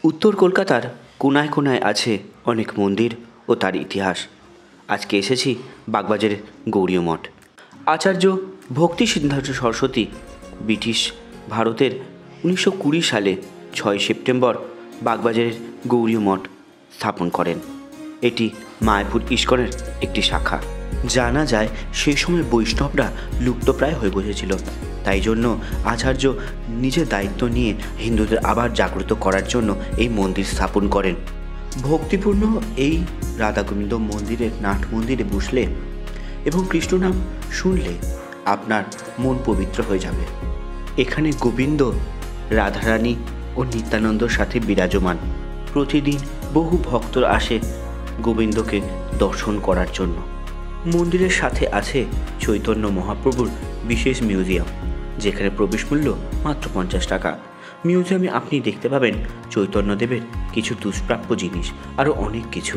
উত্তর কলকাতার কোনায় কোনায় আছে অনেক মন্দির ও তার ইতিহাস। আজকে এসেছি বাগবাজারের গৌরীয় মঠ। আচার্য ভক্তি সিদ্ধার্থ সরস্বতী ব্রিটিশ ভারতের 1920 সালে 6 সেপ্টেম্বর বাগবাজারের গৌরীয় মঠ স্থাপন করেন। এটি মায়াপুর ইস্কনের একটি শাখা। জানা যায় সেই সময় বৈষ্ণবরা লুপ্তপ্রায় হয়ে বসেছিল, তাই জন্য আচার্য নিজের দায়িত্ব নিয়ে হিন্দুদের আবার জাগ্রত করার জন্য এই মন্দির স্থাপন করেন। ভক্তিপূর্ণ এই রাধাগোবিন্দ মন্দিরের নাট মন্দিরে বসলে এবং কৃষ্ণ নাম শুনলে আপনার মন পবিত্র হয়ে যাবে। এখানে গোবিন্দ রাধারানী ও নিত্যানন্দর সাথে বিরাজমান। প্রতিদিন বহু ভক্তরা আসে গোবিন্দকে দর্শন করার জন্য। মন্দিরের সাথে আছে চৈতন্য মহাপ্রভুর বিশেষ মিউজিয়াম, যেখানে প্রবেশ মূল্য মাত্র 50 টাকা। মিউজিয়ামে আপনি দেখতে পাবেন চৈতন্যদেবের কিছু দুষ্প্রাপ্য জিনিস, আরও অনেক কিছু।